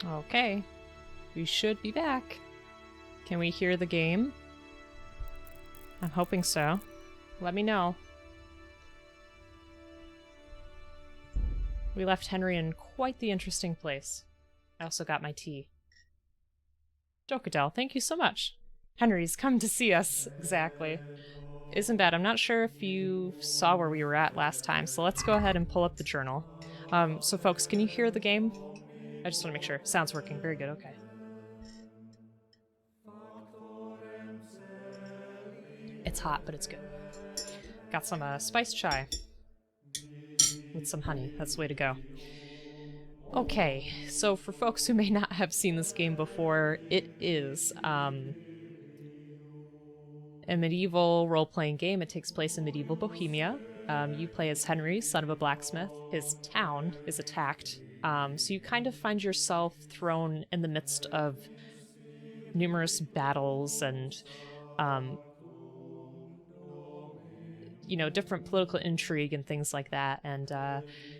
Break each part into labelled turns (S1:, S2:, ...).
S1: Okay. We should be back. Can we hear the game? I'm hoping so. Let me know. We left Henry in quite the interesting place. I also got my tea. Dokadel, thank you so much. Henry's come to see us. Exactly. Isn't bad. I'm not sure if you saw where we were at last time, so let's go ahead and pull up the journal. So folks, can you hear the game? I just want to make sure. Sound's working. Very good. Okay. It's hot, but it's good. Got some spiced chai with some honey. That's the way to go. Okay, so for folks who may not have seen this game before, it is a medieval role-playing game. It takes place in medieval Bohemia. You play as Henry, son of a blacksmith. His town is attacked, so you kind of find yourself thrown in the midst of numerous battles and you know, different political intrigue and things like that, and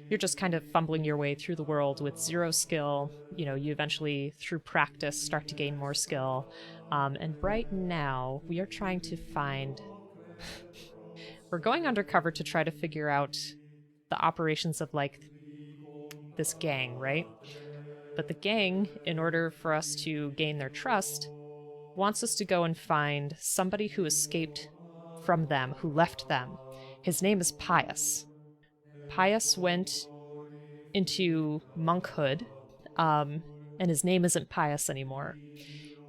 S1: you're just kind of fumbling your way through the world with zero skill. You know, you eventually, through practice, start to gain more skill. And right now, we are trying to find... We're going undercover to try to figure out the operations of, like, this gang, right? But the gang, in order for us to gain their trust, wants us to go and find somebody who escaped from them, who left them. His name is Pius. Pius went into monkhood, and his name isn't Pius anymore.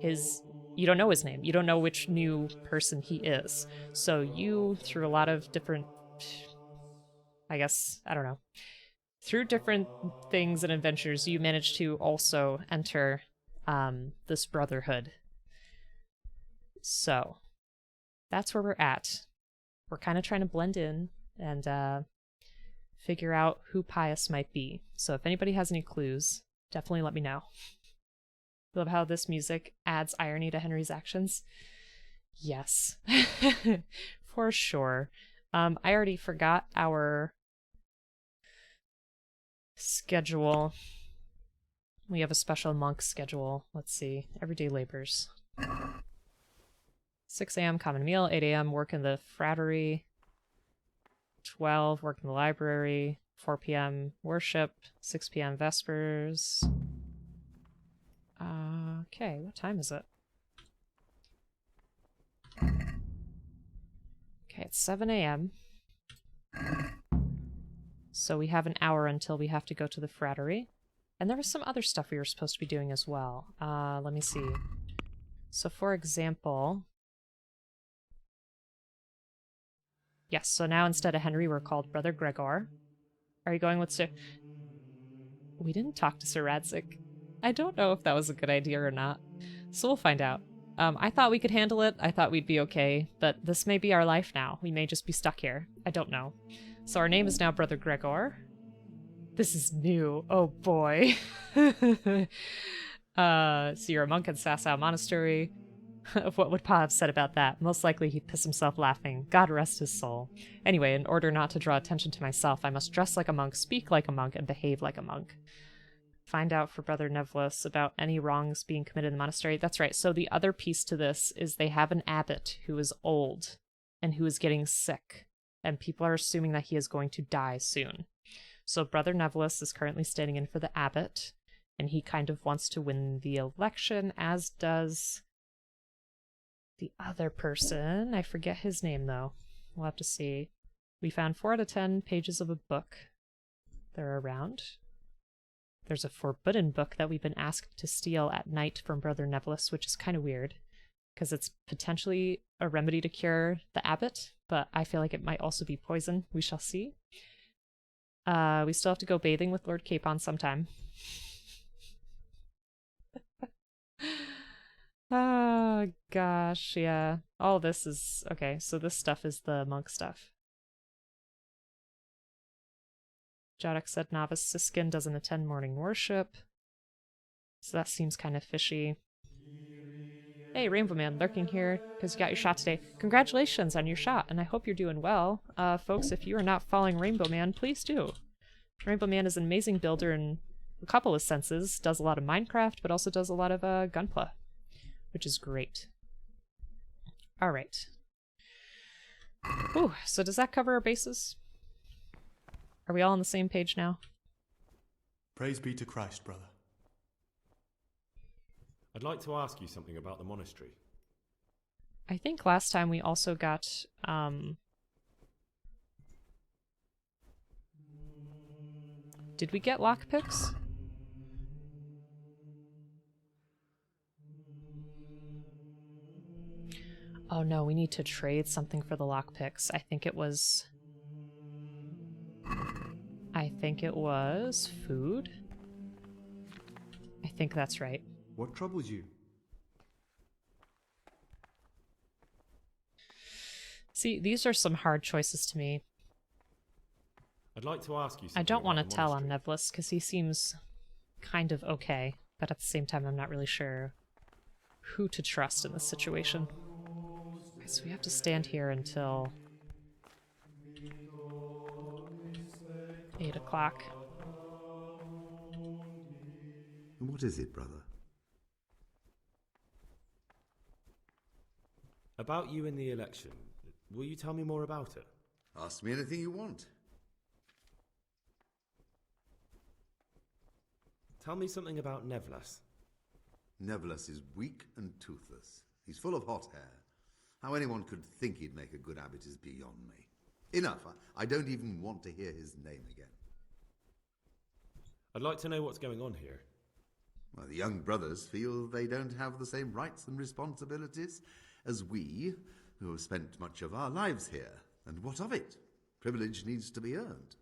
S1: You don't know his name. You don't know which new person he is. So you, through a lot of different, I guess, I don't know, through different things and adventures, you managed to also enter this brotherhood. So that's where we're at. We're kind of trying to blend in and figure out who Pius might be. So if anybody has any clues, definitely let me know. Love how this music adds irony to Henry's actions. Yes, for sure. I already forgot our schedule. We have a special monk schedule. Let's see. Everyday labors. 6 a.m. common meal, 8 a.m. work in the fratery, 12 work in the library, 4 p.m. worship, 6 p.m. vespers. Okay, what time is it? Okay, it's 7 a.m. So we have an hour until we have to go to the fratery. And there was some other stuff we were supposed to be doing as well. Let me see. So for example... Yes, so now instead of Henry, we're called Brother Gregor. Are you going with Sir... We didn't talk to Sir Radzik. I don't know if that was a good idea or not. So we'll find out. I thought we could handle it. I thought we'd be okay. But this may be our life now. We may just be stuck here. I don't know. So our name is now Brother Gregor. This is new. Oh boy. So you're a monk in Sasau Monastery. What would Pa have said about that? Most likely he'd piss himself laughing. God rest his soul. Anyway, in order not to draw attention to myself, I must dress like a monk, speak like a monk, and behave like a monk. Find out for Brother Nevlis about any wrongs being committed in the monastery. That's right. So the other piece to this is they have an abbot who is old and who is getting sick, and people are assuming that he is going to die soon. So Brother Nevlis is currently standing in for the abbot, and he kind of wants to win the election, as does the other person. I forget his name, though. We'll have to see. We found 4 out of 10 pages of a book. They're around. There's a forbidden book that we've been asked to steal at night from Brother Nevlis, which is kind of weird, because it's potentially a remedy to cure the abbot, but I feel like it might also be poison. We shall see. We still have to go bathing with Lord Capon sometime. Oh, gosh, yeah. All this is... Okay, so this stuff is the monk stuff. Jadok said Novice Siskin doesn't attend morning worship. So that seems kind of fishy. Hey, Rainbow Man, lurking here because you got your shot today. Congratulations on your shot, and I hope you're doing well. Folks, if you are not following Rainbow Man, please do. Rainbow Man is an amazing builder and a couple of senses. Does a lot of Minecraft, but also does a lot of Gunpla, which is great. All right. Ooh, so does that cover our bases? Are we all on the same page now?
S2: Praise be to Christ, brother.
S3: I'd like to ask you something about the monastery.
S1: I think last time we also got, did we get lockpicks? Oh no, we need to trade something for the lockpicks. I think it was food. I think that's right.
S2: What troubles you?
S1: See, these are some hard choices to me.
S3: I'd like to ask you something.
S1: I don't want to
S3: about the
S1: tell on
S3: monastery.
S1: Nevlis because he seems kind of okay, but at the same time I'm not really sure who to trust in this situation. Okay, so we have to stand here until 8 o'clock.
S4: What is it, brother?
S3: About you in the election. Will you tell me more about it?
S4: Ask me anything you want.
S3: Tell me something about Nevlas.
S4: Nevlas is weak and toothless. He's full of hot hair. How anyone could think he'd make a good abbot is beyond me. Enough. I don't even want to hear his name again.
S3: I'd like to know what's going on here.
S4: Well, the young brothers feel they don't have the same rights and responsibilities as we, who have spent much of our lives here. And what of it? Privilege needs to be earned.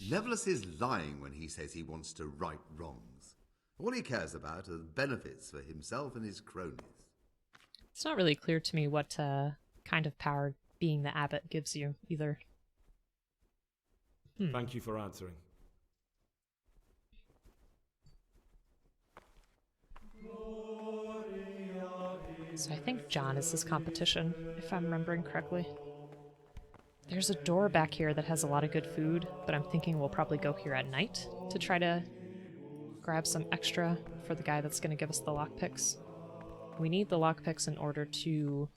S4: Nevlas is lying when he says he wants to right wrongs. All he cares about are benefits for himself and his cronies.
S1: It's not really clear to me what kind of power being the abbot gives you, either.
S3: Thank you for answering.
S1: So I think John is his competition, if I'm remembering correctly. There's a door back here that has a lot of good food, but I'm thinking we'll probably go here at night to try to grab some extra for the guy that's going to give us the lockpicks. We need the lockpicks in order to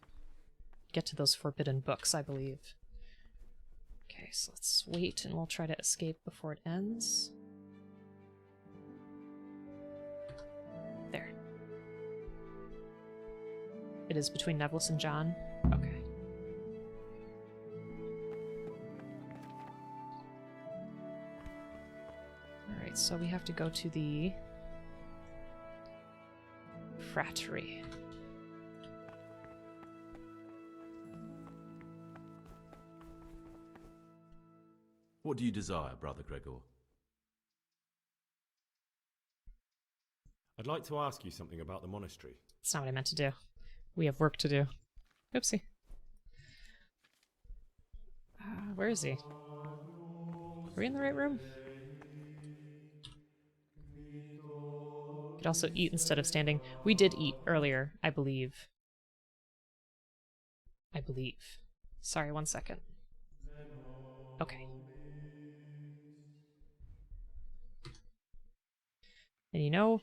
S1: get to those forbidden books, I believe. Okay, so let's wait and we'll try to escape before it ends. There. It is between Nevlis and John? Okay. Alright, so we have to go to the Frattery.
S5: What do you desire, Brother Gregor?
S3: I'd like to ask you something about the monastery.
S1: That's not what I meant to do. We have work to do. Oopsie. Where is he? Are we in the right room? Could also eat instead of standing. We did eat earlier, I believe. Sorry, 1 second. Okay. And you know,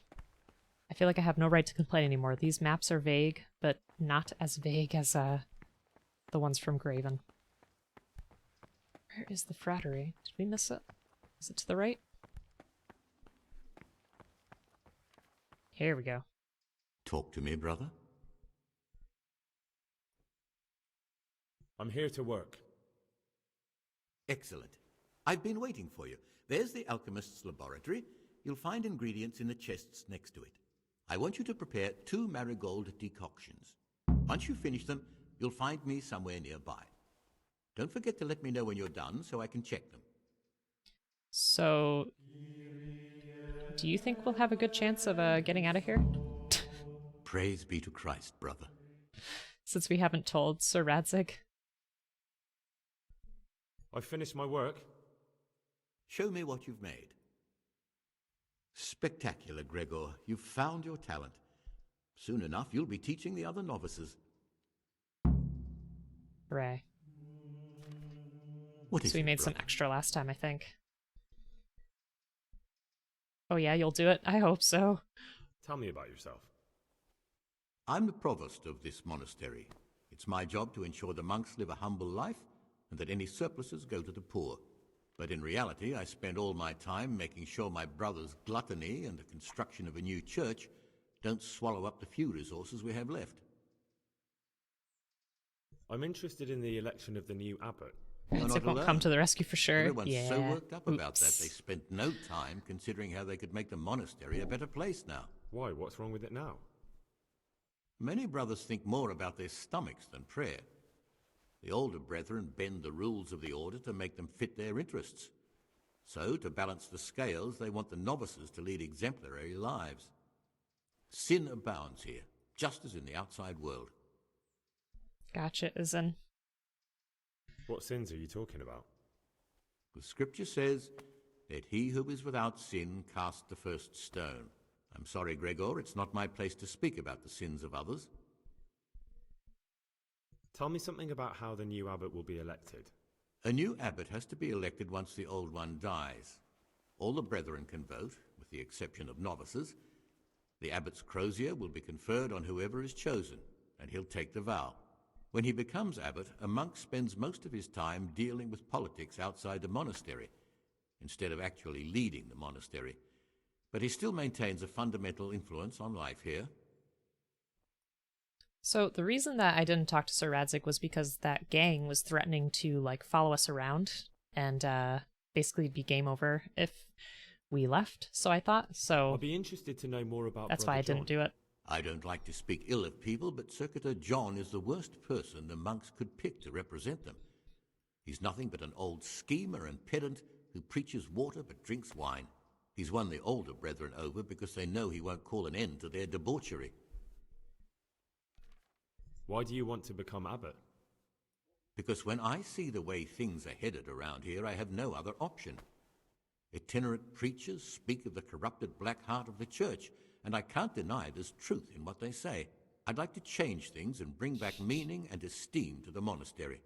S1: I feel like I have no right to complain anymore. These maps are vague, but not as vague as the ones from Graven. Where is the Frattery? Did we miss it? Is it to the right? Here we go.
S4: Talk to me, brother.
S3: I'm here to work.
S6: Excellent. I've been waiting for you. There's the alchemist's laboratory. You'll find ingredients in the chests next to it. I want you to prepare 2 marigold decoctions. Once you finish them, you'll find me somewhere nearby. Don't forget to let me know when you're done so I can check them.
S1: So, do you think we'll have a good chance of getting out of here?
S6: Praise be to Christ, brother.
S1: Since we haven't told Sir Radzig.
S3: I've finished my work.
S6: Show me what you've made. Spectacular, Gregor. You've found your talent. Soon enough, you'll be teaching the other novices.
S1: Hooray.
S6: What is
S1: So we
S6: it,
S1: made some
S6: brother?
S1: extra last time, I think. Oh yeah, you'll do it? I hope so.
S3: Tell me about yourself.
S6: I'm the provost of this monastery. It's my job to ensure the monks live a humble life and that any surpluses go to the poor. But in reality, I spend all my time making sure my brother's gluttony and the construction of a new church don't swallow up the few resources we have left.
S3: I'm interested in the election of the new abbot.
S6: You're
S1: Radzic
S6: not
S1: won't come
S6: alone.
S1: to the rescue for sure.
S6: Everyone's
S1: Yeah.
S6: so worked up about that
S1: Oops.
S6: they spent no time considering how they could make the monastery a better place now.
S3: Why? What's wrong with it now?
S6: Many brothers think more about their stomachs than prayer. The older brethren bend the rules of the order to make them fit their interests. So, to balance the scales, they want the novices to lead exemplary lives. Sin abounds here, just as in the outside world.
S1: Gotcha, Izin.
S3: What sins are you talking about?
S6: The scripture says, "Let he who is without sin cast the first stone." I'm sorry, Gregor, it's not my place to speak about the sins of others.
S3: Tell me something about how the new abbot will be elected.
S6: A new abbot has to be elected once the old one dies. All the brethren can vote, with the exception of novices. The abbot's crozier will be conferred on whoever is chosen, and he'll take the vow. When he becomes abbot, a monk spends most of his time dealing with politics outside the monastery, instead of actually leading the monastery. But he still maintains a fundamental influence on life here.
S1: So the reason that I didn't talk to Sir Radzic was because that gang was threatening to like follow us around and basically be game over if we left. So I thought
S3: I'll be interested to know more about
S1: that's
S3: Brother
S1: why I didn't
S3: John.
S1: do it.
S6: I don't like to speak ill of people, but Circuitor John is the worst person the monks could pick to represent them. He's nothing but an old schemer and pedant who preaches water but drinks wine. He's won the older brethren over because they know he won't call an end to their debauchery.
S3: Why do you want to become abbot?
S6: Because when I see the way things are headed around here, I have no other option. Itinerant preachers speak of the corrupted black heart of the church, and I can't deny there's truth in what they say. I'd like to change things and bring back meaning and esteem to the monastery.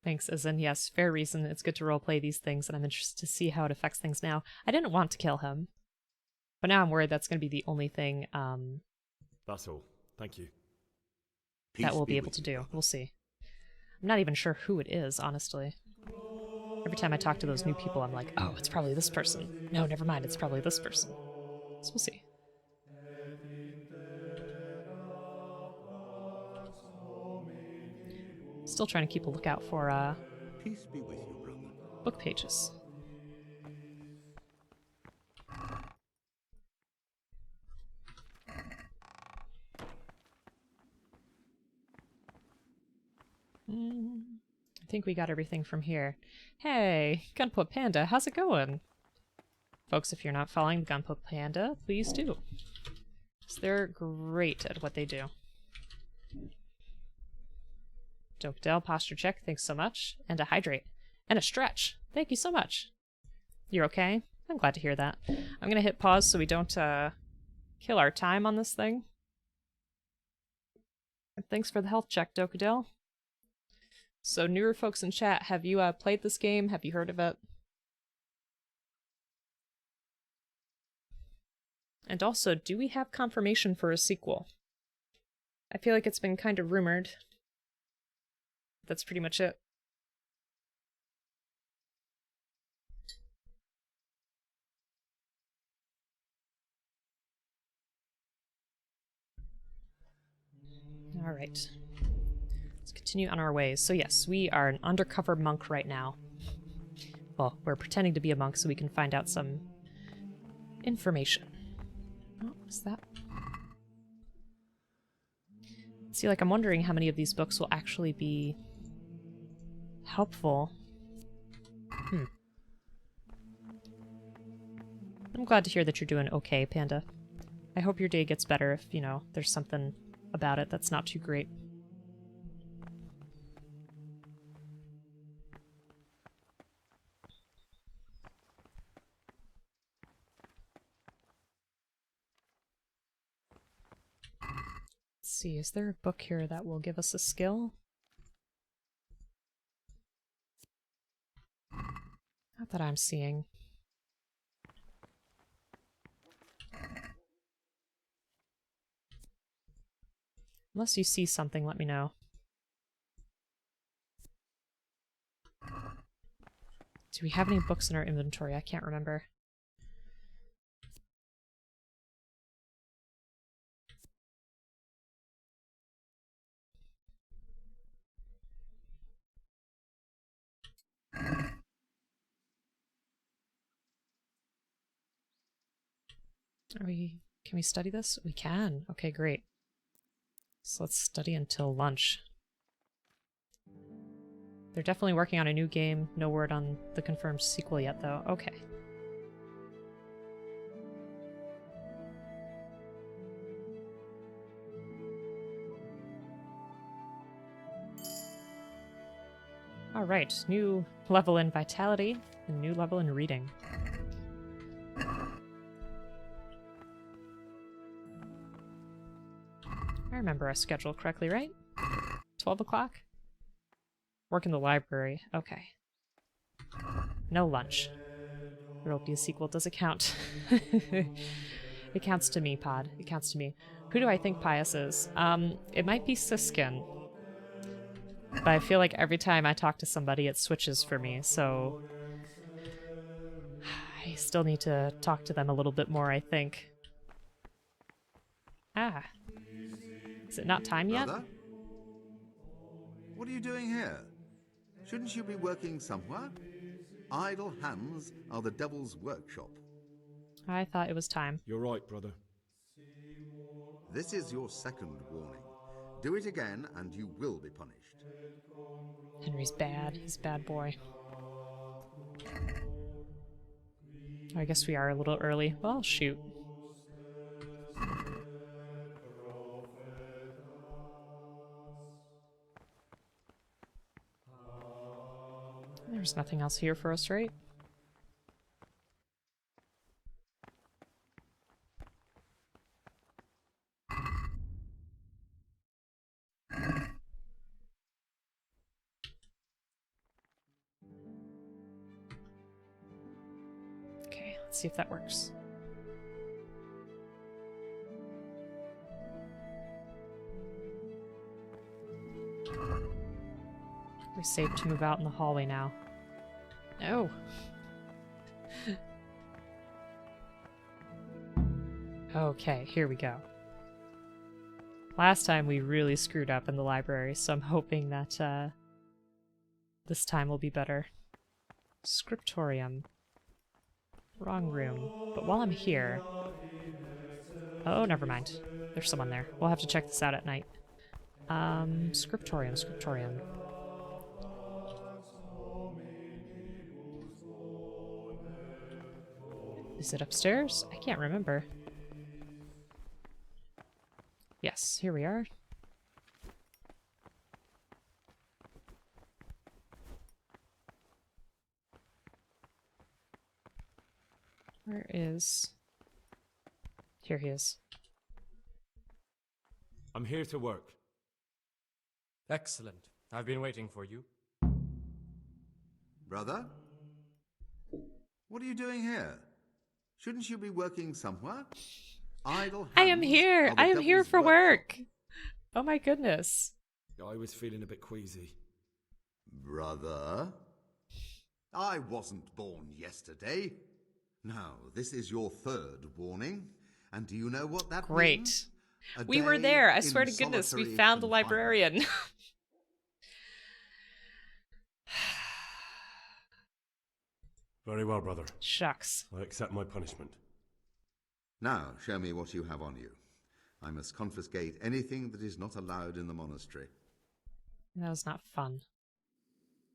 S1: Thanks, Izin. Yes, fair reason. It's good to roleplay these things, and I'm interested to see how it affects things now. I didn't want to kill him, but now I'm worried that's going to be the only thing
S3: That's all. Thank you.
S6: Peace
S1: that we'll
S6: be
S1: be able
S6: with
S1: to
S6: you,
S1: do.
S6: brother.
S1: We'll see. I'm not even sure who it is, honestly. Every time I talk to those new people, I'm like, oh, it's probably this person. No, never mind, it's probably this person. So we'll see. Still trying to keep a lookout for
S6: Peace be with you, brother.
S1: book pages. I think we got everything from here. Hey, Gunpla Panda, how's it going? Folks, if you're not following the Gunpla Panda, please do. 'Cause they're great at what they do. Dokdale, posture check, thanks so much. And a hydrate. And a stretch. Thank you so much. You're okay? I'm glad to hear that. I'm gonna hit pause so we don't kill our time on this thing. And thanks for the health check, Dokdale. So newer folks in chat, have you played this game? Have you heard of it? And also, do we have confirmation for a sequel? I feel like it's been kind of rumored. That's pretty much it. All right. Let's continue on our way. So yes, we are an undercover monk right now. Well, we're pretending to be a monk so we can find out some information. Oh, what is that? See, like, I'm wondering how many of these books will actually be helpful. I'm glad to hear that you're doing okay, Panda. I hope your day gets better if, you know, there's something about it that's not too great. Let's see, is there a book here that will give us a skill? Not that I'm seeing. Unless you see something, let me know. Do we have any books in our inventory? I can't remember. Can we study this? We can. Okay, great. So let's study until lunch. They're definitely working on a new game. No word on the confirmed sequel yet, though. Okay. Alright, new level in Vitality and new level in Reading. I remember our schedule correctly, right? 12 o'clock? Work in the library. Okay. No lunch. There'll be a sequel. Does it count? It counts to me, Pod. It counts to me. Who do I think Pius is? It might be Siskin. But I feel like every time I talk to somebody, it switches for me, so... I still need to talk to them a little bit more, I think. Ah. Is it not time yet?
S4: Brother? What are you doing here? Shouldn't you be working somewhere? Idle hands are the devil's workshop.
S1: I thought it was time.
S3: You're right, brother.
S4: This is your second warning. Do it again and you will be punished.
S1: Henry's bad. He's a bad boy. I guess we are a little early. Well, shoot. There's nothing else here for us, right? Okay, let's see if that works. We're safe to move out in the hallway now. No. Okay, here we go. Last time we really screwed up in the library, so I'm hoping that this time will be better. Scriptorium. Wrong room. But while I'm here... Oh, never mind. There's someone there. We'll have to check this out at night. Scriptorium, Scriptorium. Is it upstairs? I can't remember. Yes, here we are. Where is... Here he is.
S3: I'm here to work.
S7: Excellent. I've been waiting for you.
S4: Brother? What are you doing here? Shouldn't you be working somewhere? Idle hands
S1: I am here!
S4: are the
S1: I am here
S4: devil's
S1: for
S4: workshop.
S1: work! Oh my goodness.
S3: I was feeling a bit queasy.
S4: Brother? I wasn't born yesterday. Now, this is your third warning. And do you know what that
S1: Great.
S4: means? A
S1: We were
S4: day
S1: there. I
S4: in
S1: swear to goodness, we
S4: solitary
S1: found the
S4: confinement.
S1: librarian.
S8: Very well, brother.
S1: Shucks.
S8: I accept my punishment.
S4: Now, show me what you have on you. I must confiscate anything that is not allowed in the monastery.
S1: That was not fun.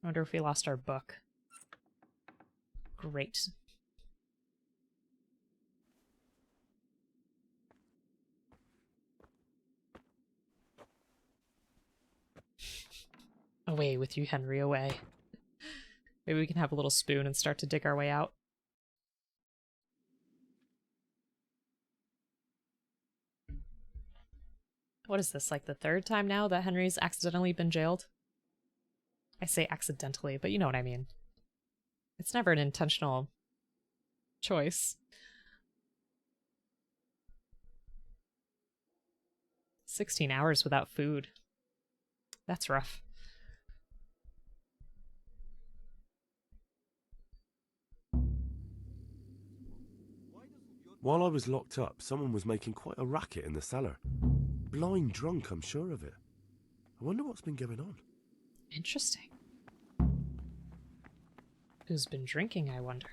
S1: I wonder if we lost our book. Great. Away with you, Henry, away. Maybe we can have a little spoon and start to dig our way out. What is this, like the third time now that Henry's accidentally been jailed? I say accidentally, but you know what I mean. It's never an intentional choice. 16 hours without food. That's rough.
S8: While I was locked up, someone was making quite a racket in the cellar. Blind drunk, I'm sure of it. I wonder what's been going on.
S1: Interesting. Who's been drinking, I wonder?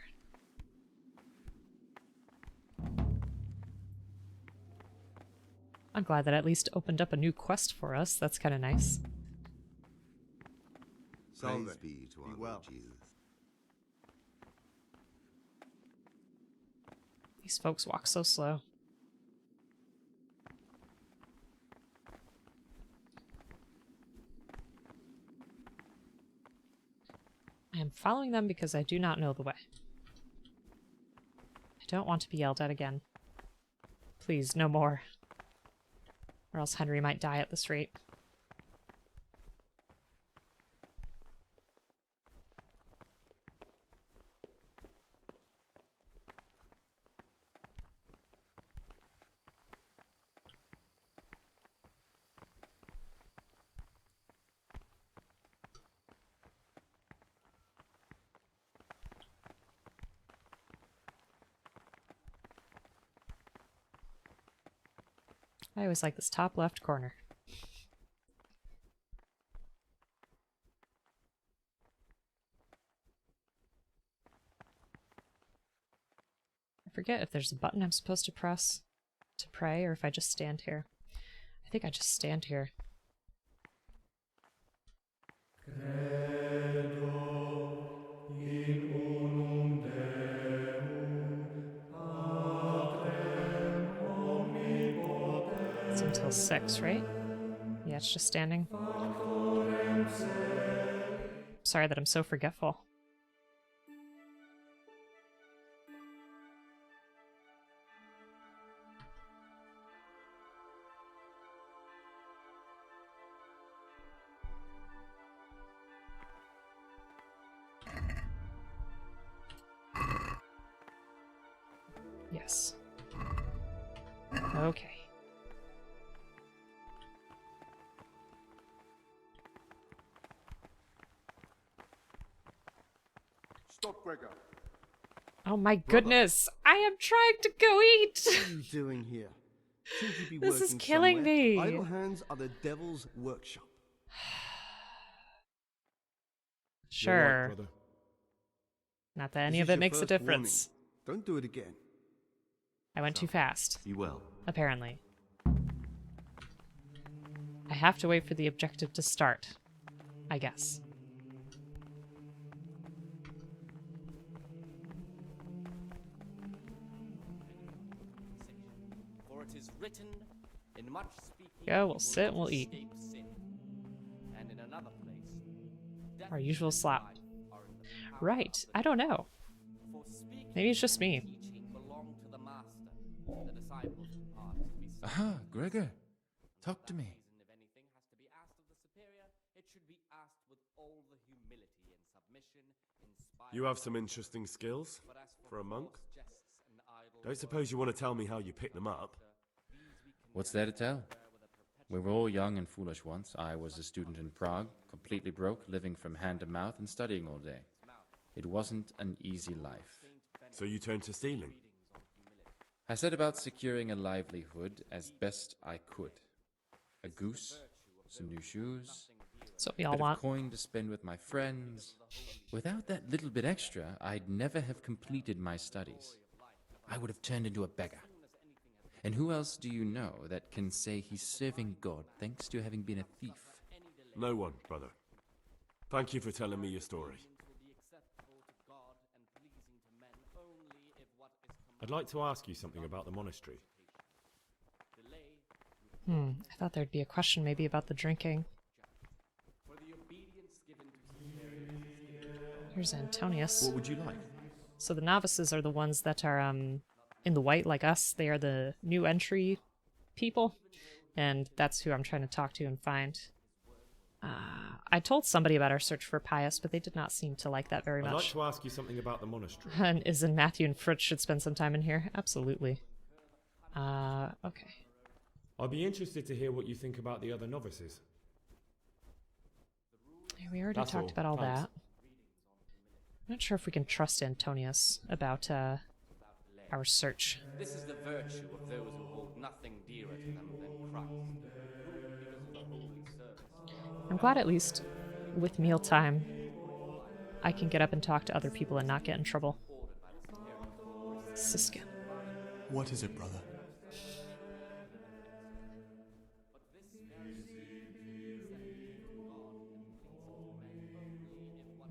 S1: I'm glad that at least opened up a new quest for us. That's kind of nice.
S4: Praise be to our Lord Jesus.
S1: These folks walk so slow. I am following them because I do not know the way. I don't want to be yelled at again. Please, no more. Or else Henry might die at this rate. I always like this top left corner. I forget if there's a button I'm supposed to press to pray or if I just stand here. I think I just stand here. It's until 6, right? Yeah, it's just standing. Sorry that I'm so forgetful. Yes. Okay.
S2: Stop, Gregor.
S1: Oh my goodness! I am trying to go eat!
S9: What are you doing here? Shouldn't you be
S1: This is
S9: working
S1: killing
S9: somewhere?
S1: me.
S9: Idle hands are the devil's workshop.
S8: You're right,
S1: Sure.
S8: brother.
S1: Not that any
S9: This
S1: of
S9: is
S1: it
S9: your
S1: makes a
S9: first
S1: difference.
S9: warning. Don't do it again.
S1: I went too fast,
S5: Be well.
S1: apparently. I have to wait for the objective to start, I guess.
S7: For it is written, in much speaking,
S1: Go, we'll sit and we'll eat.
S7: escape sin. And in another place, death
S1: Our usual
S7: and
S1: slap.
S7: life are in the power
S1: Right,
S7: of the
S1: I don't know.
S7: For speaking
S1: Maybe it's just
S7: and
S1: me.
S7: teaching belong to the master. The disciples are to be
S5: Aha, Gregor. Talk to me.
S7: If anything has to be asked of the superior, it should be asked with all the humility and submission inspired.
S8: You have some interesting skills
S7: But as
S8: for a monk.
S7: false jests and idle
S8: Don't suppose you want to tell me how you picked them up?
S10: What's there to tell? We were all young and foolish once. I was a student in Prague, completely broke, living from hand to mouth and studying all day. It wasn't an easy life.
S8: So you turned to stealing?
S10: I set about securing a livelihood as best I could. A goose, some new shoes,
S1: That's what we
S10: a
S1: all
S10: bit
S1: want.
S10: of coin to spend with my friends. Without that little bit extra, I'd never have completed my studies. I would have turned into a beggar. And who else do you know that can say he's serving God thanks to having been a thief?
S8: No one, brother. Thank you for telling me your story. I'd like to ask you something about the monastery.
S1: I thought there'd be a question maybe about the drinking. Here's Antonius.
S3: What would you like?
S1: So the novices are the ones that are in the white like us. They are the new entry people, and that's who I'm trying to talk to and find. I told somebody about our search for Pius, but they did not seem to like that very
S8: I'd like
S1: much.
S8: to ask you something about the monastery.
S1: And isn't Matthew and Fritz should spend some time in here? Absolutely. Okay.
S3: I'd be interested to hear what you think about the other novices.
S1: We already
S3: That's
S1: talked
S3: all.
S1: about all
S3: Thanks.
S1: that. I'm not sure if we can trust Antonius about our search.
S7: This is the virtue of those who hold nothing dearer to them than Christ, who, because of the holy service,
S1: I'm glad at least with mealtime I can get up and talk to other people and not get in trouble.
S7: ordered by the superior.
S1: Siskin.
S2: What is it, brother?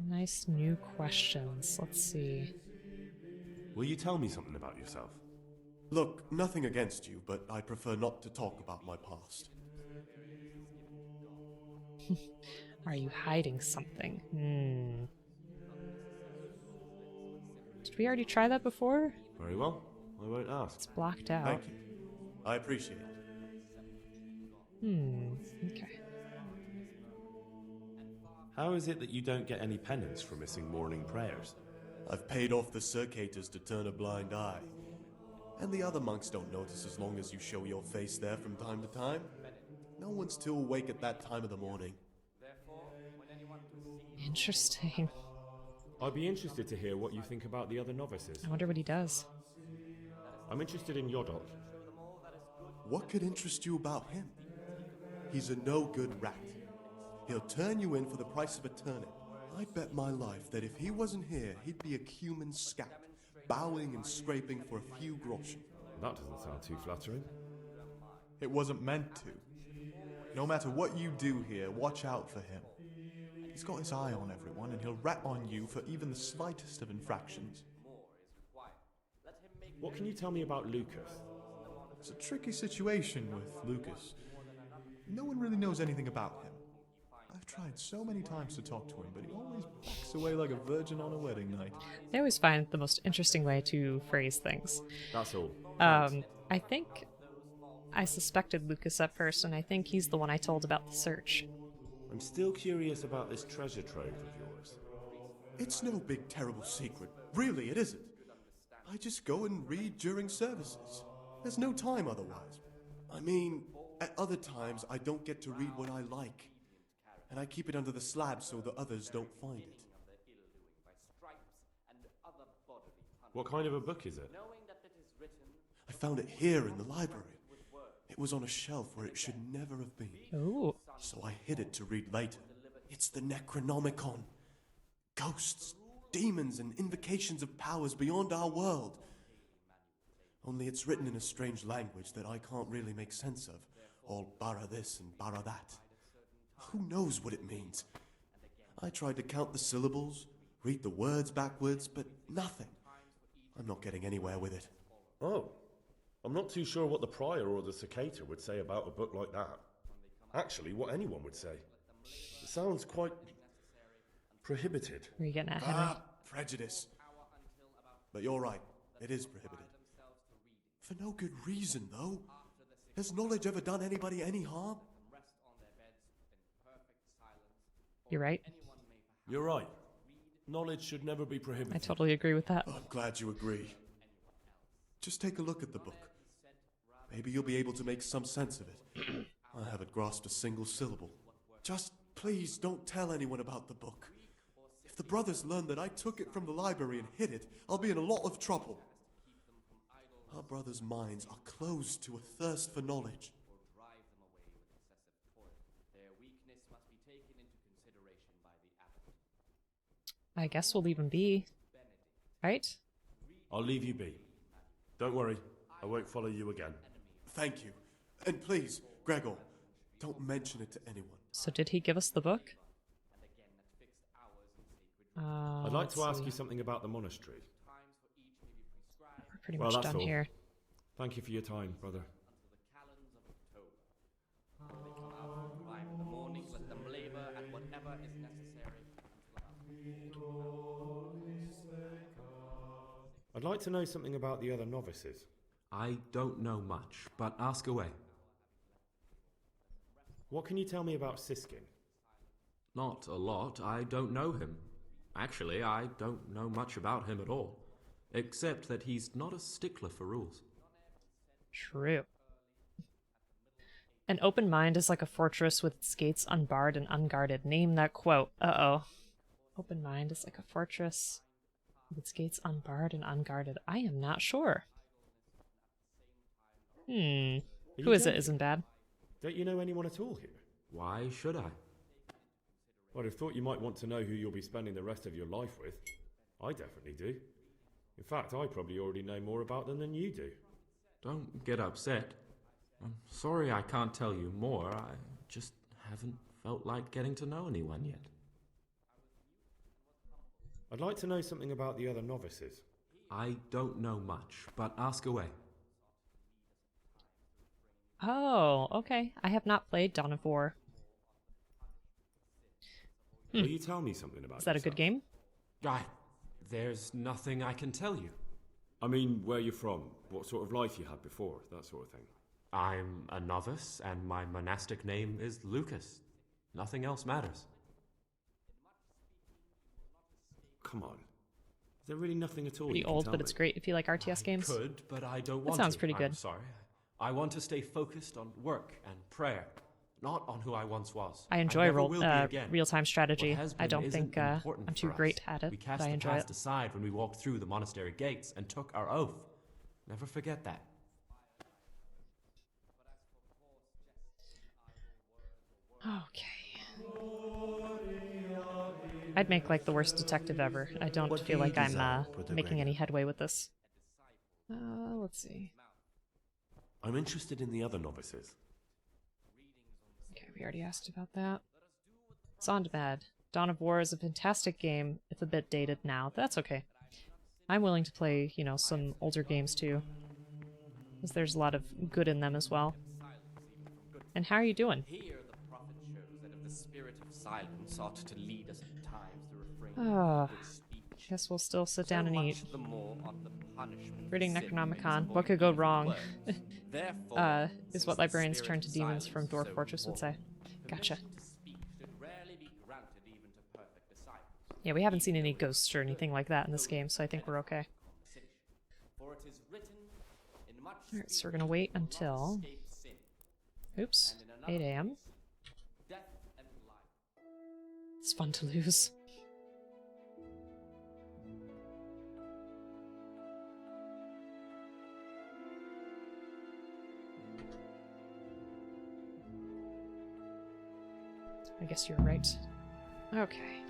S1: Nice new questions. Let's see.
S8: Will you tell me something about yourself?
S2: Look, nothing against you, but I prefer not to talk about my past.
S1: Are you hiding something? Did we already try that before?
S8: Very well. I won't ask.
S1: It's blocked out.
S2: Thank you. I appreciate it.
S1: Okay.
S8: How is it that you don't get any penance for missing morning prayers?
S2: I've paid off the circators to turn a blind eye. And the other monks don't notice as long as you show your face there from time to time. No one's too awake at that time of the morning.
S1: Interesting.
S3: I'd be interested to hear what you think about the other novices.
S1: I wonder what he does.
S3: I'm interested in Yodok.
S2: What could interest you about him? He's a no-good rat. He'll turn you in for the price of a turnip. I bet my life that if he wasn't here, he'd be a cumin scout, bowing and scraping for a few groschen.
S3: That doesn't sound too flattering.
S11: It wasn't meant to. No matter what you do here, watch out for him. He's got his eye on everyone, and he'll rat on you for even the slightest of infractions.
S3: What can you tell me about Lucas?
S11: It's a tricky situation with Lucas. No one really knows anything about him. I've tried so many times to talk to him, but he always backs away like a virgin on a wedding night.
S1: They always find the most interesting way to phrase things.
S3: That's all.
S1: I think I suspected Lucas at first, and I think he's the one I told about the search.
S8: I'm still curious about this treasure trove of yours.
S2: It's no big terrible secret. Really, it isn't. I just go and read during services. There's no time otherwise. I mean, at other times I don't get to read what I like. And I keep it under the slab so the others don't find it.
S3: What kind of a book is it?
S2: I found it here in the library. It was on a shelf where it should never have been.
S1: Ooh.
S2: So I hid it to read later. It's the Necronomicon. Ghosts, demons, and invocations of powers beyond our world. Only it's written in a strange language that I can't really make sense of. All bara this and bara that. Who knows what it means? I tried to count the syllables, read the words backwards, but nothing. I'm not getting anywhere with it.
S8: Oh, I'm not too sure what the prior or the cicada would say about a book like that. Actually, what anyone would say. It sounds quite prohibited.
S1: Were you getting at, Henry?
S2: Prejudice. But you're right, it is prohibited. For no good reason, though. Has knowledge ever done anybody any harm?
S1: You're right.
S8: You're right. Knowledge should never be prohibited.
S1: I totally agree with that.
S2: I'm glad you agree. Just take a look at the book. Maybe you'll be able to make some sense of it. I haven't grasped a single syllable. Just please don't tell anyone about the book. If the brothers learn that I took it from the library and hid it, I'll be in a lot of trouble. Our brothers' minds are closed to a thirst for knowledge.
S1: I guess we'll leave him be. Right?
S8: I'll leave you be. Don't worry, I won't follow you again.
S2: Thank you. And please, Gregor, don't mention it to anyone.
S1: So did he give us the book?
S3: I'd like
S1: let's
S3: to ask
S1: see.
S3: you something about the monastery.
S1: We're pretty
S3: Well,
S1: much
S3: that's
S1: done
S3: all.
S1: here.
S3: Thank you for your time, brother.
S7: In the morning, let them labor at whatever is necessary.
S3: I'd like to know something about the other novices.
S12: I don't know much, but ask away.
S3: What can you tell me about Siskin?
S12: Not a lot. I don't know him. Actually, I don't know much about him at all, except that he's not a stickler for rules.
S1: True. An open mind is like a fortress with its gates unbarred and unguarded. Name that quote. Uh-oh. Open mind is like a fortress with its gates unbarred and unguarded. I am not sure. Who is it isn't bad?
S8: Don't you know anyone at all here?
S12: Why should I?
S8: I'd have thought you might want to know who you'll be spending the rest of your life with. I definitely do. In fact, I probably already know more about them than you do.
S12: Don't get upset. I'm sorry I can't tell you more. I just haven't felt like getting to know anyone yet.
S8: I'd like to know something about the other novices.
S12: I don't know much, but ask away.
S1: Oh, okay. I have not played Dawn of War.
S8: Will you tell me something about
S1: Is that a good game?
S12: There's nothing I can tell you.
S8: I mean, where you're from, what sort of life you had before, that sort of thing.
S12: I'm a novice, and my monastic name is Lucas. Nothing else matters.
S8: Come on. Is there really nothing at all
S1: Pretty
S8: you can
S1: old,
S8: tell
S1: but
S8: me?
S1: it's great if you like RTS games.
S12: Could, but I don't
S1: That
S12: want
S1: sounds
S12: to.
S1: pretty good.
S12: I'm sorry. I want to stay focused on work and prayer, not on who I once was.
S1: I enjoy
S12: real-time
S1: real-time strategy. I don't think I'm too great at it,
S12: We
S1: but
S12: cast
S1: I
S12: the
S1: enjoy
S12: past
S1: it.
S12: aside when we walked through the monastery gates and took our oath. Never forget that.
S1: Okay. I'd make like the worst detective ever. I don't
S2: What do
S1: feel
S2: you
S1: like I'm
S2: desire, Brother
S1: making
S2: Gregor?
S1: any headway with this. Let's see.
S8: I'm interested in the other novices.
S1: Okay, we already asked about that. Zondbad. Dawn of War is a fantastic game, if a bit dated now. That's okay. I'm willing to play, you know, some older games too. Because there's a lot of good in them as well. And how are you doing?
S7: Here the prophet shows that if the spirit of silence sought to lead us at times to refrain
S1: Ah,
S7: from good speech,
S1: guess we'll still sit
S7: so
S1: down and eat.
S7: much the more ought the punishment
S1: Reading
S7: of sin
S1: Necronomicon.
S7: remains
S1: What could go
S7: upon
S1: wrong?
S7: words. Therefore,
S1: Is
S7: since
S1: what
S7: the
S1: librarians
S7: spirit
S1: turn
S7: of
S1: to demons from
S7: silence
S1: Dwarf
S7: so
S1: Fortress would say.
S7: important,
S1: Gotcha.
S7: permission to speak should rarely be granted even to perfect disciples.
S1: Yeah, we haven't seen any ghosts or anything like that in this game, so I think we're okay.
S7: For it is written in much
S1: Alright, so we're gonna wait
S7: speaking you will not
S1: until...
S7: escape sin,
S1: Oops.
S7: and in another
S1: 8 a.m.
S7: case, death and life.
S1: It's fun to lose. I guess you're right. Okay.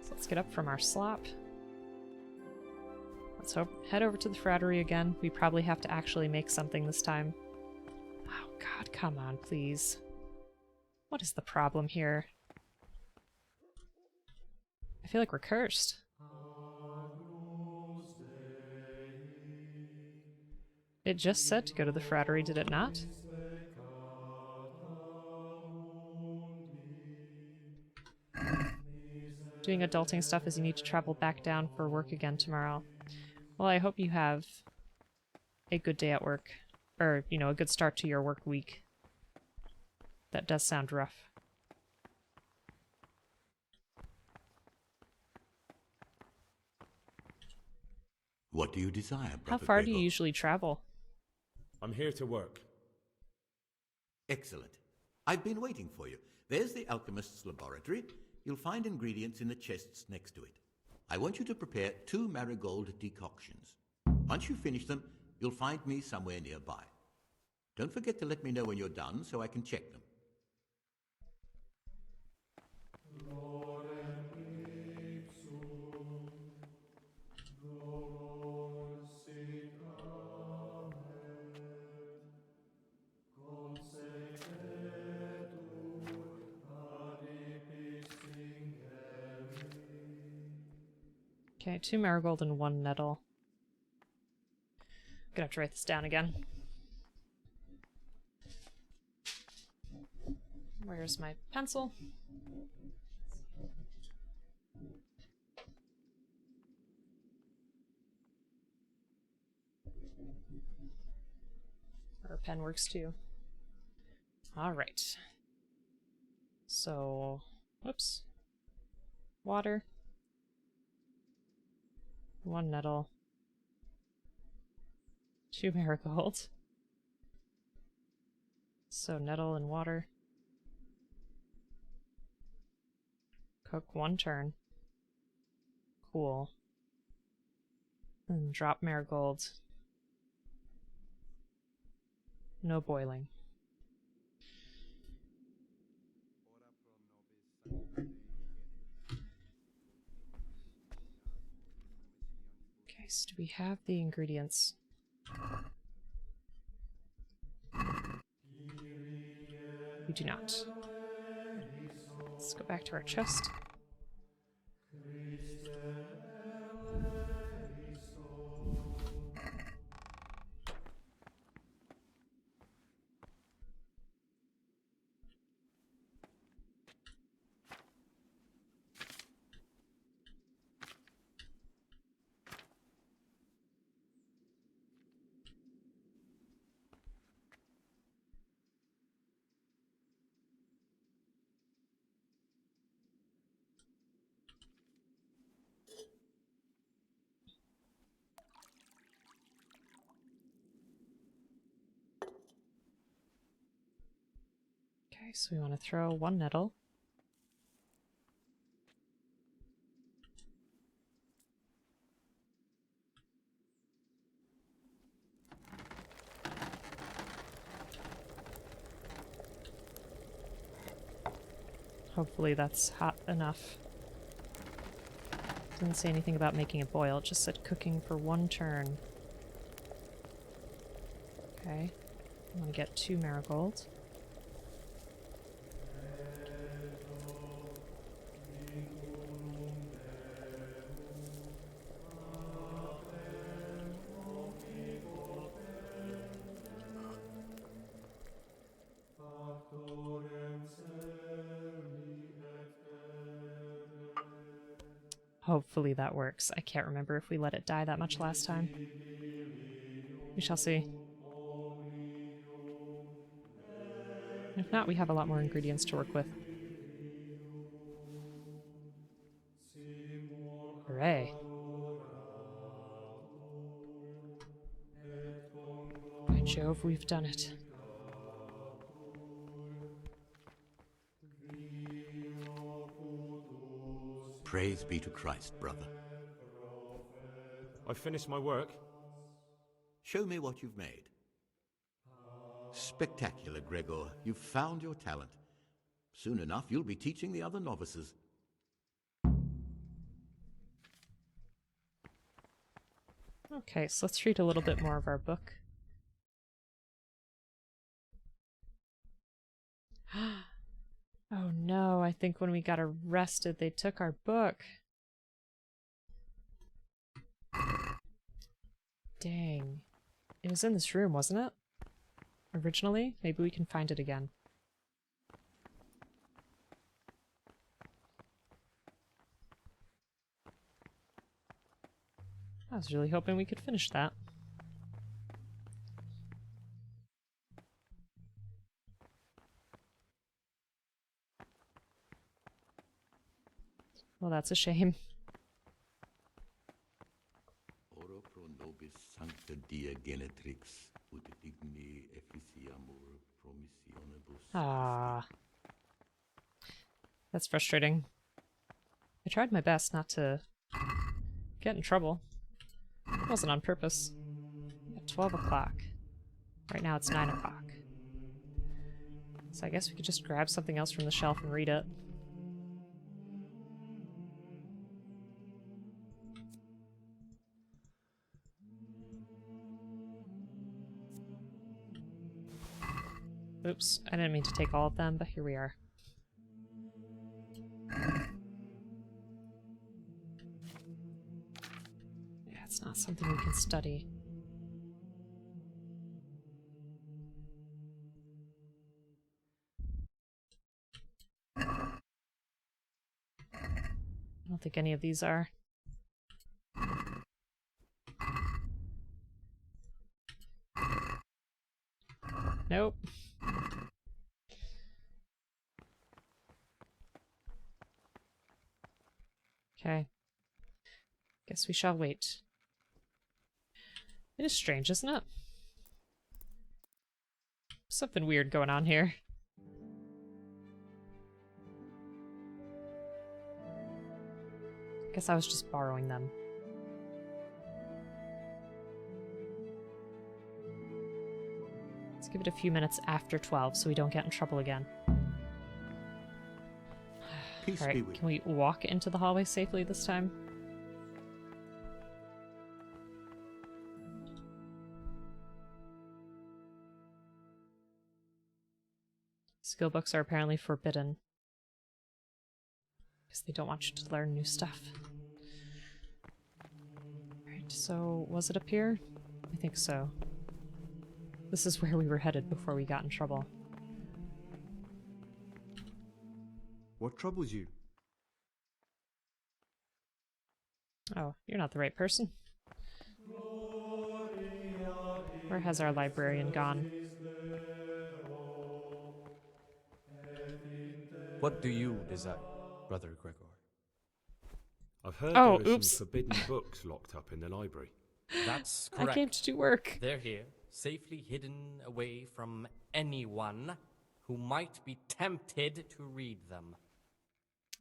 S1: So let's get up from our slop. Let's head over to the frattery again. We probably have to actually make something this time. Oh god, come on, please. What is the problem here? I feel like we're cursed. It just said to go to the frattery, did it not? Doing adulting stuff as you need to travel back down for work again tomorrow. Well, I hope you have a good day at work. Or, you know, a good start to your work week. That does sound rough.
S6: What do you desire, Brother
S1: How far do you
S6: Gregor?
S1: usually travel?
S8: I'm here to work.
S6: Excellent. I've been waiting for you. There's the alchemist's laboratory. You'll find ingredients in the chests next to it. I want you to prepare 2 marigold decoctions. Once you finish them, you'll find me somewhere nearby. Don't forget to let me know when you're done so I can check them.
S1: Okay, 2 marigold and 1 nettle. Gonna have to write this down again. Where's my pencil? Or a pen works too. Alright. So, whoops. Water. 1 nettle. 2 marigold. So nettle and water. Cook 1 turn. Cool. And drop marigold. No boiling. Okay, so do we have the ingredients? We do not. Let's go back to our chest. Okay, so we want to throw 1 nettle. Hopefully that's hot enough. Didn't say anything about making it boil, it just said cooking for 1 turn. Okay, I want to get 2 marigold. Hopefully that works. I can't remember if we let it die that much last time. We shall see. If not, we have a lot more ingredients to work with. Hooray. By Jove, we've done it.
S6: Praise be to Christ, brother.
S12: I've finished my work.
S6: Show me what you've made. Spectacular, Gregor. You've found your talent. Soon enough, you'll be teaching the other novices.
S1: Okay, so let's read a little bit more of our book. Oh no, I think when we got arrested, they took our book. Dang. It was in this room, wasn't it? Originally? Maybe we can find it again. I was really hoping we could finish that. Well, that's a shame.
S6: Oro pro nobis sancta dia genetrix, ut digni efficiamur promissionibus.
S1: Ah. That's frustrating. I tried my best not to get in trouble. It wasn't on purpose. At 12 o'clock. Right now it's 9 o'clock. So I guess we could just grab something else from the shelf and read it. Oops, I didn't mean to take all of them, but here we are. Yeah, it's not something we can study. I don't think any of these are. Nope. Okay. Guess we shall wait. It is strange, isn't it? Something weird going on here. Guess I was just borrowing them. Let's give it a few minutes after 12 so we don't get in trouble again.
S6: Peace be
S1: Alright,
S6: with
S1: can we walk into the hallway safely this time? Skill books are apparently forbidden. Because they don't want you to learn new stuff. Alright, so was it up here? I think so. This is where we were headed before we got in trouble.
S9: What troubles you?
S1: Oh, you're not the right person. Where has our librarian gone?
S13: What do you desire, Brother Gregor?
S3: I've heard
S1: Oh,
S3: there are
S1: oops.
S3: some forbidden books locked up in the library.
S13: That's
S1: I
S13: correct.
S1: came to do work.
S13: They're here, safely hidden away from anyone who might be tempted to read them.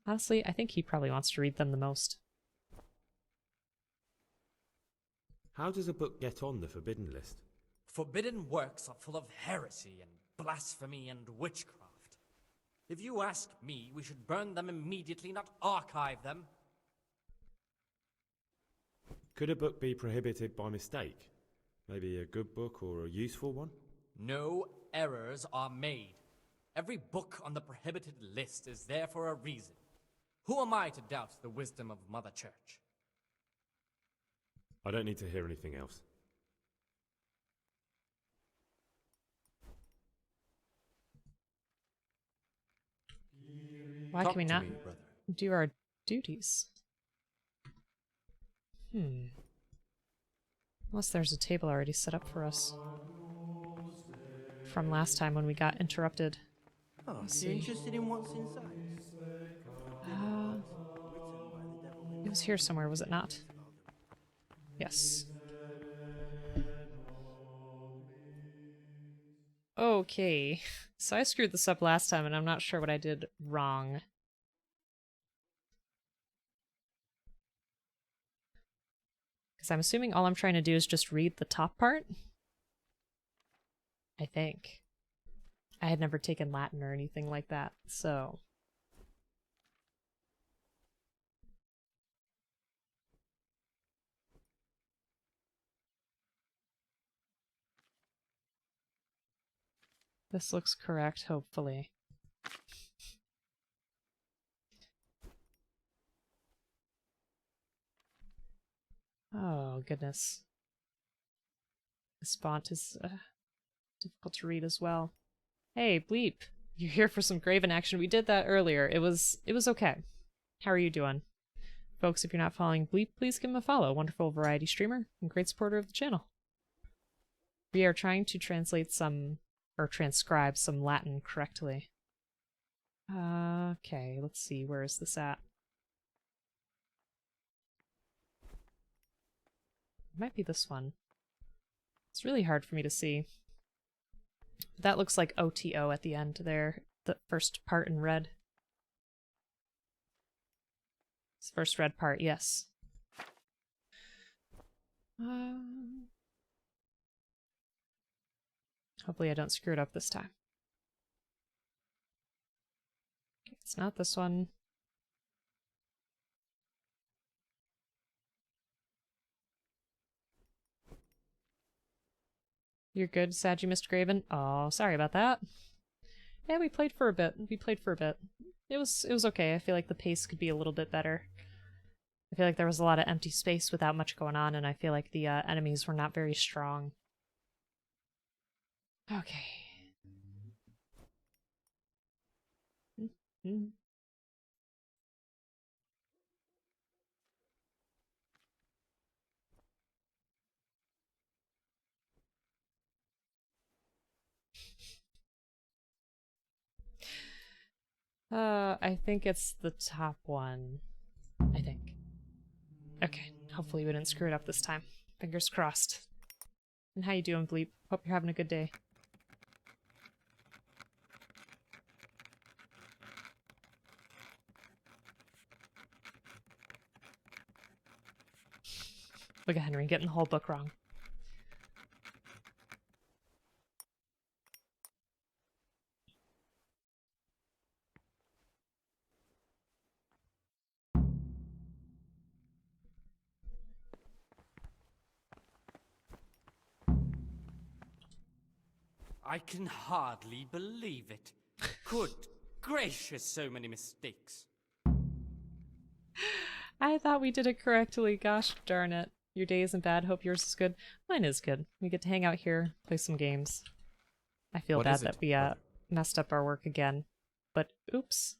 S1: Honestly, I think he probably wants to read them the most.
S3: How does a book get on the forbidden list?
S13: Forbidden works are full of heresy and blasphemy and witchcraft. If you ask me, we should burn them immediately, not archive them.
S3: Could a book be prohibited by mistake? Maybe a good book or a useful one?
S13: No errors are made. Every book on the prohibited list is there for a reason. Who am I to doubt the wisdom of Mother Church?
S3: I don't need to hear anything else.
S1: Why
S13: Talk
S1: can we
S13: to
S1: not
S13: me, brother.
S1: do our duties? Unless there's a table already set up for us. From last time when we got interrupted.
S9: Oh,
S1: Let's
S9: you're
S1: see.
S9: interested in what's inside?
S1: It was here somewhere, was it not? Yes. Okay. So I screwed this up last time and I'm not sure what I did wrong. Because I'm assuming all I'm trying to do is just read the top part? I think. I had never taken Latin or anything like that, so... This looks correct, hopefully. Oh, goodness. This font is difficult to read as well. Hey, Bleep. You're here for some Graven action. We did that earlier. It was okay. How are you doing? Folks, if you're not following Bleep, please give him a follow. Wonderful variety streamer and great supporter of the channel. We are trying to translate some, or transcribe some Latin correctly. Okay, let's see. Where is this at? It might be this one. It's really hard for me to see. That looks like OTO at the end there. The first part in red. It's the first red part, yes. Hopefully I don't screw it up this time. Okay, it's not this one. You're good, sad you missed Graven? Oh, sorry about that. Yeah, we played for a bit. It was okay. I feel like the pace could be a little bit better. I feel like there was a lot of empty space without much going on, and I feel like the enemies were not very strong. Okay. I think it's the top one. I think. Okay, hopefully we didn't screw it up this time. Fingers crossed. And how you doing, Bleep? Hope you're having a good day. Look at Henry getting the whole book wrong.
S13: I can hardly believe it. Good gracious, so many mistakes.
S1: I thought we did it correctly. Gosh darn it. Your day isn't bad. Hope yours is good. Mine is good. We get to hang out here, play some games. I feel
S3: What
S1: bad
S3: is it,
S1: that we
S3: brother?
S1: messed up our work again. But oops.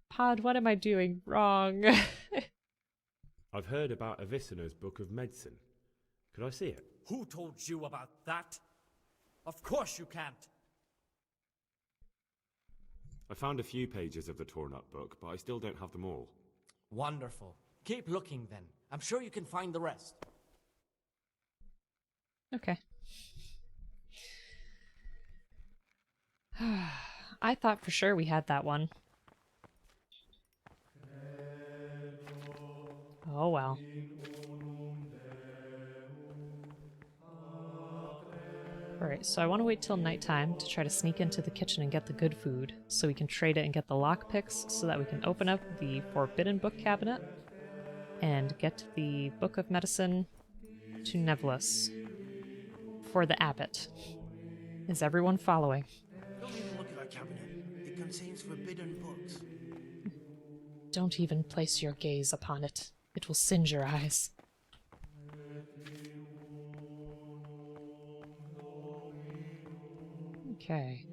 S1: Pod, what am I doing wrong?
S3: I've heard about Avicenna's Book of Medicine. Could I see it?
S13: Who told you about that? Of course you can't.
S3: I found a few pages of the torn-up book, but I still don't have them all.
S13: Wonderful. Keep looking then. I'm sure you can find the rest.
S1: Okay. I thought for sure we had that one. Oh well. Alright, so I want to wait till nighttime to try to sneak into the kitchen and get the good food, so we can trade it and get the lockpicks, so that we can open up the forbidden book cabinet and get the Book of Medicine to Nevlus for the abbot. Is everyone following?
S9: Don't even look at that cabinet. It contains forbidden books.
S1: Don't even place your gaze upon it. It will singe your eyes. Okay.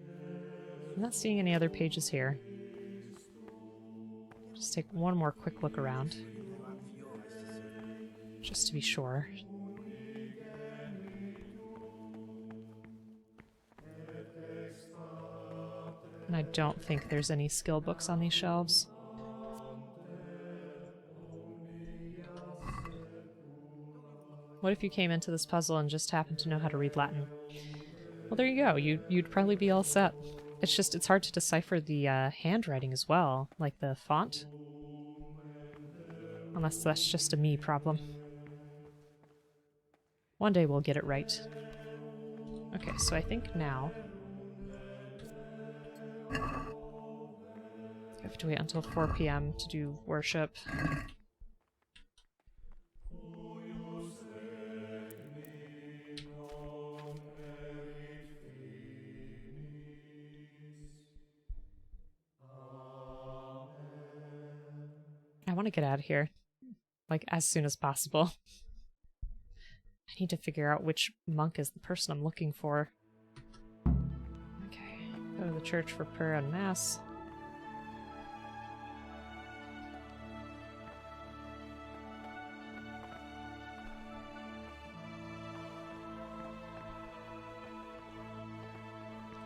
S1: I'm not seeing any other pages here. Just take one more quick look around. Just to be sure. And I don't think there's any skill books on these shelves. What if you came into this puzzle and just happened to know how to read Latin? Well, there you go. You'd probably be all set. It's just, it's hard to decipher the handwriting as well, like the font. Unless that's just a me problem. One day we'll get it right. Okay, so I think now I have to wait until 4 p.m. to do worship. I want to get out of here, like, as soon as possible. I need to figure out which monk is the person I'm looking for. Okay, go to the church for prayer and mass.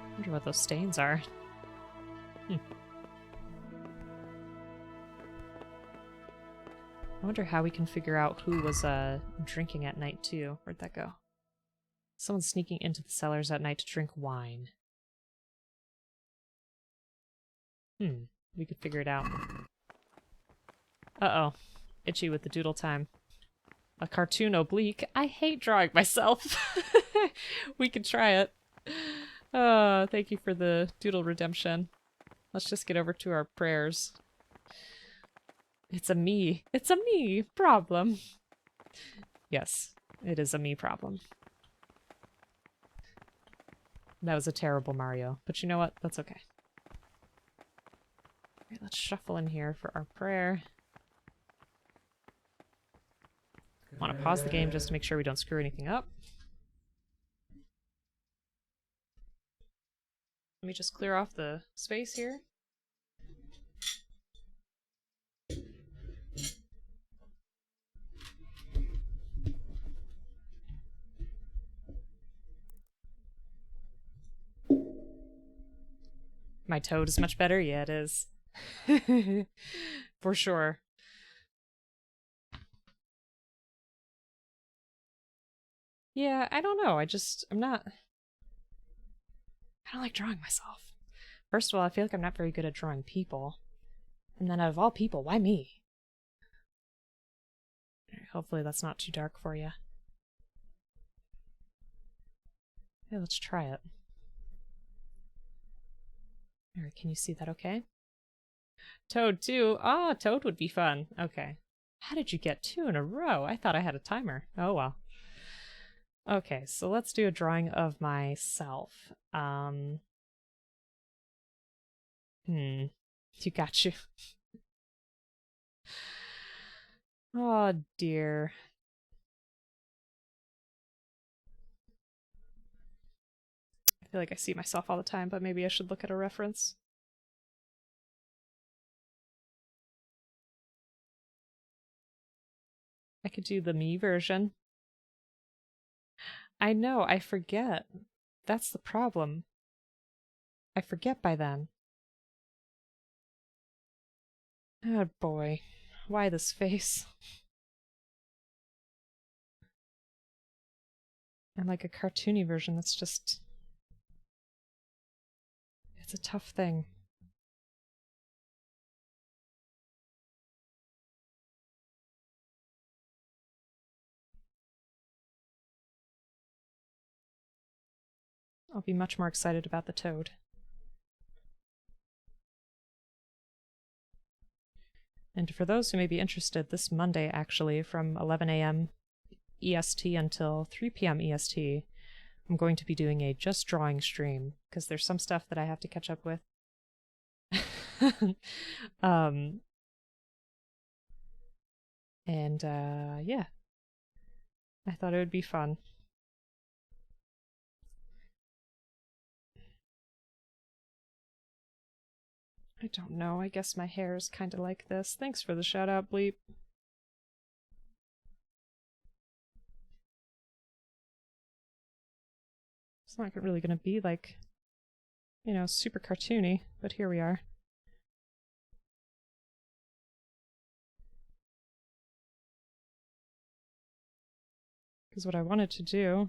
S1: I wonder what those stains are. I wonder how we can figure out who was drinking at night too. Where'd that go? Someone's sneaking into the cellars at night to drink wine. We could figure it out. Uh-oh. Itchy with the doodle time. A cartoon oblique? I hate drawing myself. We could try it. Thank you for the doodle redemption. Let's just get over to our prayers. It's a me problem. Yes, it is a me problem. That was a terrible Mario, but you know what? That's okay. Alright, let's shuffle in here for our prayer. Want to pause the game just to make sure we don't screw anything up. Let me just clear off the space here. My toad is much better? Yeah, it is. For sure. Yeah, I don't know. I'm not... I don't like drawing myself. First of all, I feel like I'm not very good at drawing people. And then out of all people, why me? Hopefully that's not too dark for you. Okay, let's try it. Alright, can you see that okay? Toad 2. Ah, Toad would be fun. Okay. How did you get 2 in a row? I thought I had a timer. Oh well. Okay, so let's do a drawing of myself. You got you. Oh dear. I feel like I see myself all the time, but maybe I should look at a reference. I could do the me version. I know, I forget. That's the problem. I forget by then. Oh boy. Why this face? And like a cartoony version that's just... It's a tough thing. I'll be much more excited about the Toad. And for those who may be interested, this Monday actually, from 11 a.m. EST until 3 p.m. EST, I'm going to be doing a just drawing stream, because there's some stuff that I have to catch up with. Yeah. I thought it would be fun. I don't know, I guess my hair is kind of like this. Thanks for the shout out, Bleep. It's not really gonna be like, you know, super cartoony, but here we are. Because what I wanted to do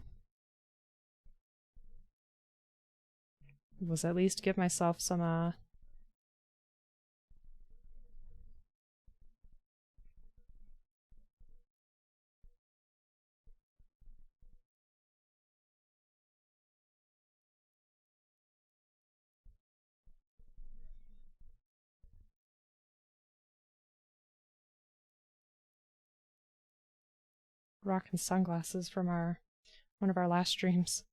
S1: was at least give myself some, rockin' sunglasses from one of our last streams.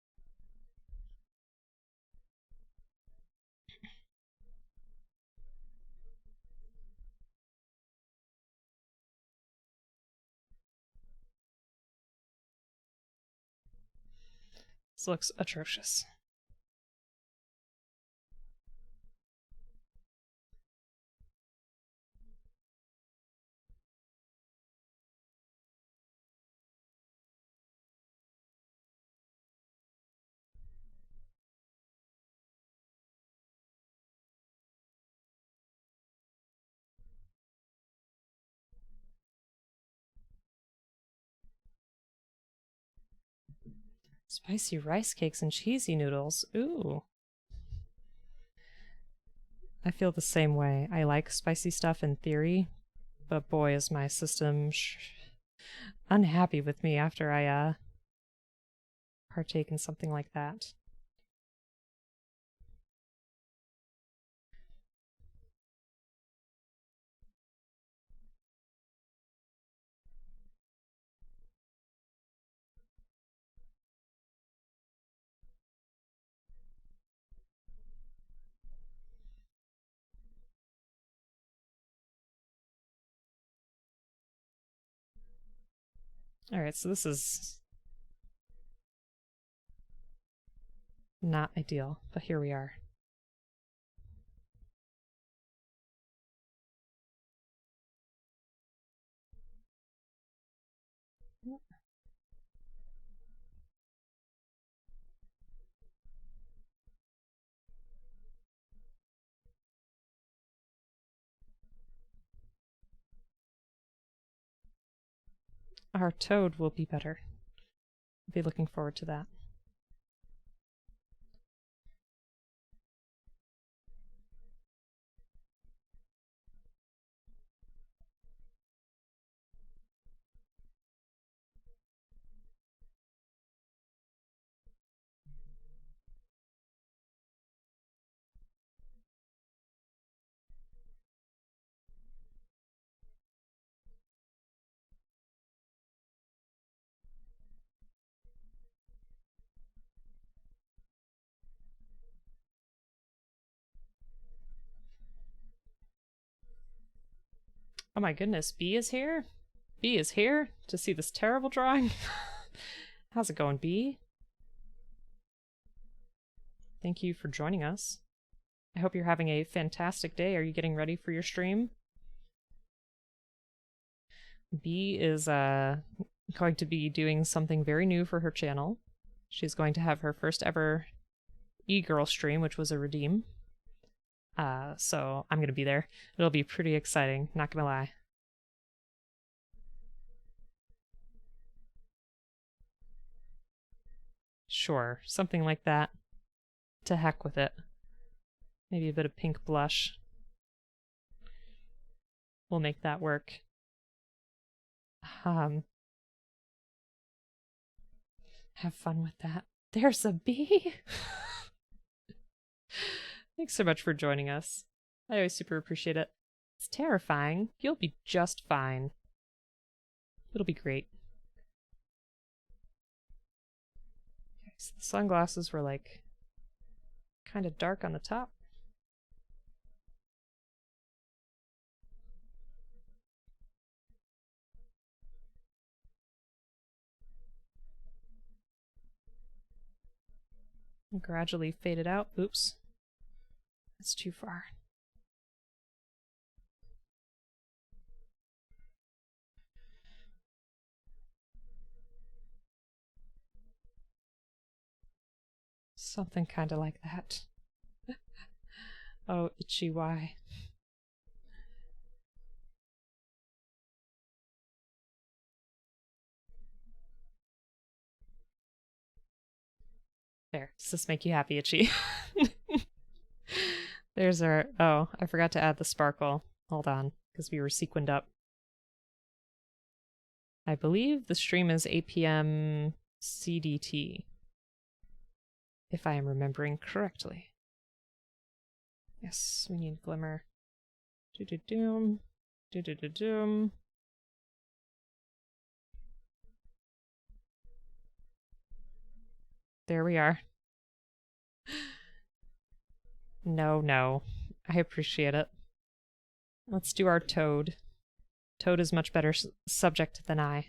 S1: This looks atrocious. Spicy rice cakes and cheesy noodles. Ooh. I feel the same way. I like spicy stuff in theory, but boy is my system unhappy with me after I partake in something like that. Alright, so this is not ideal, but here we are. Our Toad will be better. I'll be looking forward to that. Oh my goodness, B is here? B is here to see this terrible drawing? How's it going, B? Thank you for joining us. I hope you're having a fantastic day. Are you getting ready for your stream? B is going to be doing something very new for her channel. She's going to have her first ever e-girl stream, which was a redeem. So I'm going to be there. It'll be pretty exciting, not going to lie. Sure, something like that. To heck with it. Maybe a bit of pink blush. We'll make that work. Have fun with that. There's a bee! Thanks so much for joining us. I always super appreciate it. It's terrifying. You'll be just fine. It'll be great. Okay, so the sunglasses were like kind of dark on the top. And gradually fade it out. Oops. That's too far. Something kind of like that. Oh, itchy why. There. Does this make you happy, Itchy? There's our... Oh, I forgot to add the sparkle. Hold on, because we were sequined up. I believe the stream is 8 p.m. CDT. If I am remembering correctly. Yes, we need glimmer. Do-do-doom. Do-do-do-doom. There we are. No. I appreciate it. Let's do our toad. Toad is much better subject than I.